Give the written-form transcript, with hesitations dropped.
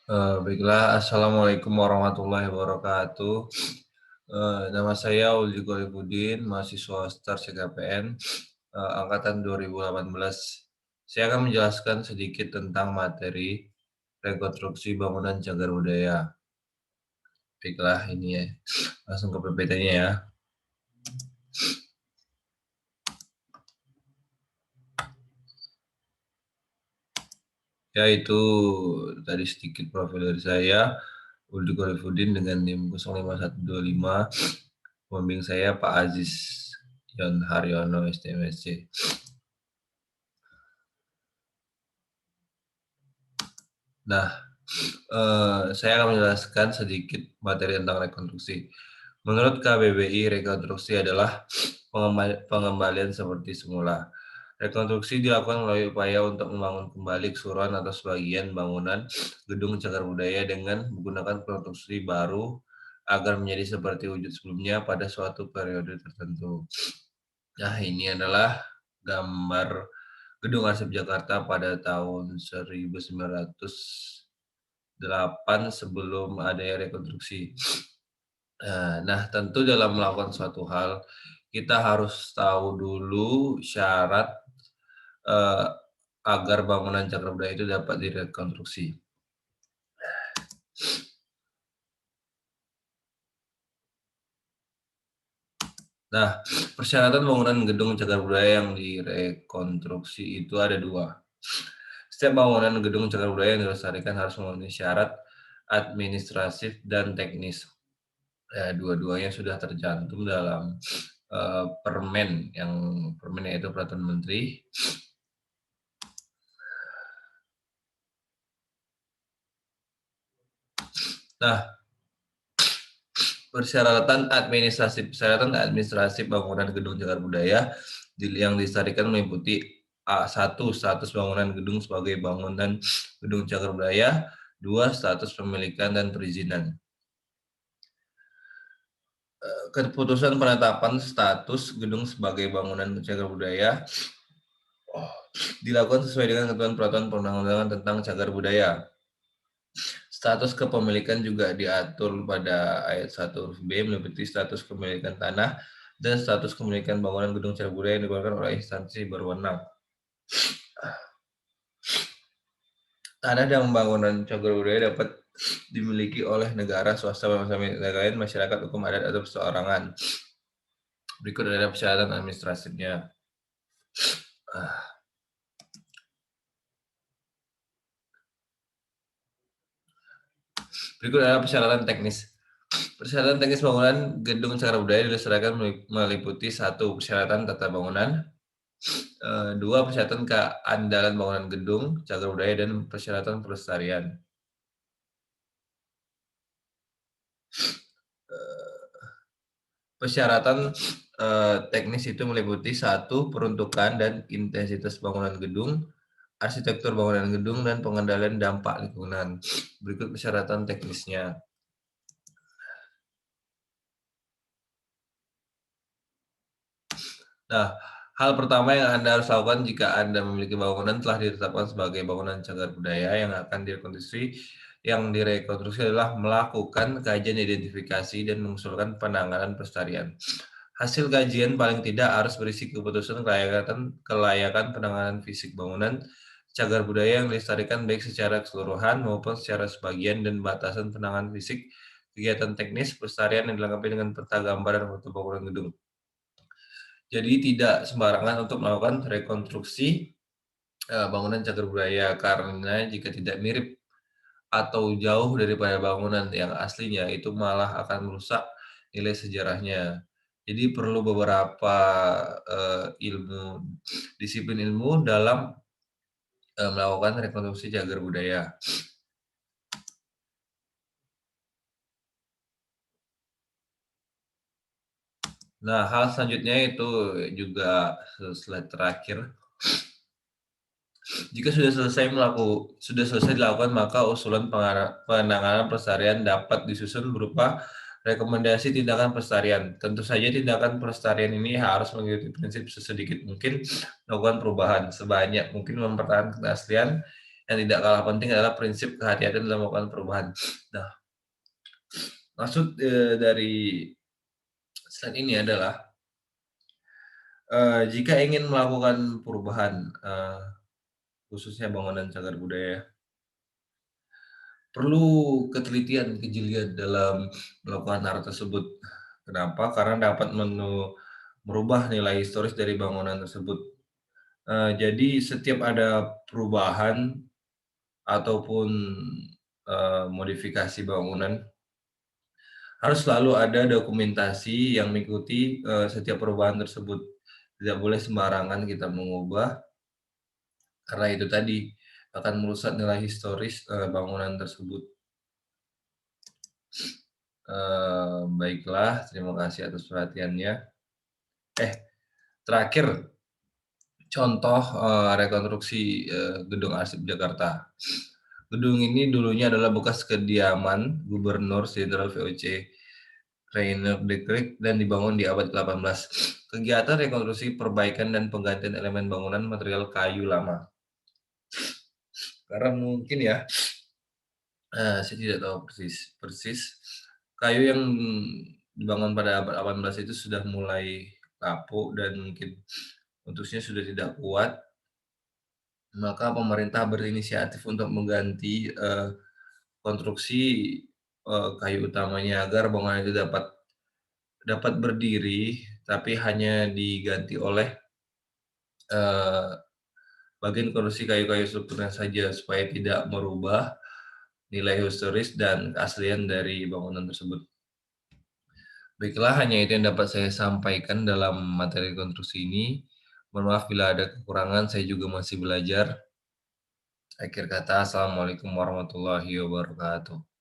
Baiklah, Assalamualaikum warahmatullahi wabarakatuh. Nama saya Uli Golibudin, mahasiswa STAR CKPN, angkatan 2018. Saya akan menjelaskan sedikit tentang materi rekonstruksi bangunan cagar budaya. Baiklah, ini ya, langsung ke PPT-nya ya. Ya, itu tadi sedikit profil dari saya, Uli Golibudin dengan NIM 05125. Pembimbing saya Pak Aziz Yon Haryono, STMSC. Nah, saya akan menjelaskan sedikit materi tentang rekonstruksi. Menurut KBBI, rekonstruksi adalah pengembalian seperti semula. Rekonstruksi dilakukan melalui upaya untuk membangun kembali keseluruhan atau sebagian bangunan gedung cagar budaya dengan menggunakan konstruksi baru agar menjadi seperti wujud sebelumnya pada suatu periode tertentu. Nah, ini adalah gambar Gedung Arsip Jakarta pada tahun 1908 sebelum adanya rekonstruksi. Nah, tentu dalam melakukan suatu hal, kita harus tahu dulu syarat eh, agar bangunan cagar budaya itu dapat direkonstruksi. Nah, persyaratan bangunan gedung cagar budaya yang direkonstruksi itu ada dua. Setiap bangunan gedung cagar budaya yang dilestarikan harus memenuhi syarat administratif dan teknis. Dua-duanya sudah tercantum dalam permen yaitu peraturan menteri. Nah, persyaratan administrasi bangunan gedung cagar budaya yang dilestarikan meliputi A1, status bangunan gedung sebagai bangunan gedung cagar budaya. 2, status pemilikan dan perizinan. Keputusan penetapan status gedung sebagai bangunan cagar budaya dilakukan sesuai dengan ketentuan peraturan perundang-undangan tentang cagar budaya. Status kepemilikan juga diatur pada ayat 1 huruf B meliputi status kepemilikan tanah dan status kepemilikan bangunan gedung cagar budaya yang dikeluarkan oleh instansi berwenang. Tanah dan bangunan cagar budaya dapat dimiliki oleh negara, swasta, negara lain, masyarakat, hukum adat, atau perseorangan. Berikut adalah persyaratan administratifnya. Berikut adalah persyaratan teknis. Persyaratan teknis bangunan gedung cagar budaya dilestarikan meliputi 1. Persyaratan tata bangunan, 2. Persyaratan keandalan bangunan gedung cagar budaya dan persyaratan pelestarian. Persyaratan teknis itu meliputi 1. Peruntukan dan intensitas bangunan gedung, arsitektur bangunan gedung, dan pengendalian dampak lingkungan. Berikut persyaratan teknisnya. Nah, hal pertama yang Anda harus lakukan jika Anda memiliki bangunan telah ditetapkan sebagai bangunan cagar budaya yang akan direkonstruksi adalah melakukan kajian identifikasi dan mengusulkan penanganan pelestarian. Hasil kajian paling tidak harus berisi keputusan kelayakan penanganan fisik bangunan cagar budaya yang dilestarikan baik secara keseluruhan maupun secara sebagian dan batasan penanganan fisik, kegiatan teknis, pelestarian yang dilengkapi dengan peta gambar dan foto bangunan gedung. Jadi tidak sembarangan untuk melakukan rekonstruksi bangunan cagar budaya karena jika tidak mirip atau jauh daripada bangunan yang aslinya itu malah akan merusak nilai sejarahnya. Jadi perlu beberapa disiplin ilmu dalam melakukan rekonstruksi cagar budaya. Nah, hal selanjutnya itu juga slide terakhir. Jika sudah selesai dilakukan, maka usulan penanganan pelestarian dapat disusun berupa rekomendasi tindakan pelestarian. Tentu saja tindakan pelestarian ini harus mengikuti prinsip sesedikit mungkin melakukan perubahan, sebanyak mungkin mempertahankan keaslian Yang tidak kalah penting adalah prinsip kehati-hatian dalam melakukan perubahan. Nah, maksud, dari slide ini adalah, jika ingin melakukan perubahan, khususnya bangunan cagar budaya, perlu ketelitian, kejelian dalam melakukan hal tersebut. Kenapa? Karena dapat merubah nilai historis dari bangunan tersebut. Jadi setiap ada perubahan ataupun, modifikasi bangunan, harus selalu ada dokumentasi yang mengikuti, setiap perubahan tersebut. Tidak boleh sembarangan kita mengubah, karena itu tadi, akan merusak nilai historis, bangunan tersebut. Baiklah, terima kasih atas perhatiannya. Terakhir, contoh, rekonstruksi, gedung arsip Jakarta. Gedung ini dulunya adalah bekas kediaman Gubernur Jenderal VOC Reinhard Dietrich dan dibangun di abad ke-18. Kegiatan rekonstruksi, perbaikan, dan penggantian elemen bangunan material kayu lama. Karena mungkin ya, saya tidak tahu persis, kayu yang dibangun pada abad 18 itu sudah mulai lapuk dan mungkin untuknya sudah tidak kuat, maka pemerintah berinisiatif untuk mengganti, konstruksi, kayu utamanya agar bangunan itu dapat dapat berdiri, tapi hanya diganti oleh, eee, bagian konstruksi kayu-kayu strukturnya saja supaya tidak merubah nilai historis dan keaslian dari bangunan tersebut. Baiklah, hanya itu yang dapat saya sampaikan dalam materi konstruksi ini. Mohon maaf bila ada kekurangan, saya juga masih belajar. Akhir kata, assalamualaikum warahmatullahi wabarakatuh.